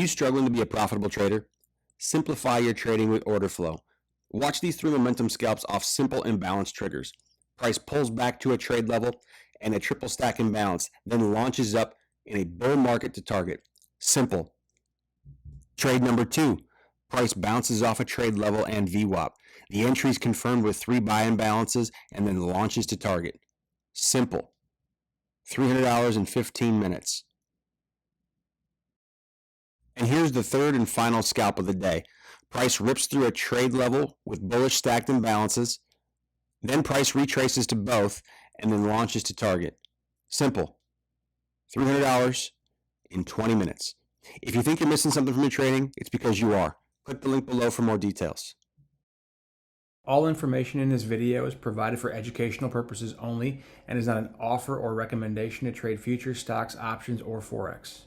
struggling to be a profitable trader? Simplify your trading with order flow. Watch these 3 momentum scalps off simple imbalance triggers. Price pulls back to a trade level and a triple stack imbalance, then launches up in a bull market to target. Simple. Trade number 2. Price bounces off a trade level and VWAP. The entry is confirmed with 3 buy imbalances and then launches to target. Simple. $300 in 15 minutes. And here's the 3rd and final scalp of the day. Price rips through a trade level with bullish stacked imbalances. Then price retraces to both and then launches to target. Simple. $300 in 20 minutes. If you think you're missing something from your trading, it's because you are. Click the link below for more details. All information in this video is provided for educational purposes only and is not an offer or recommendation to trade futures, stocks, options, or Forex.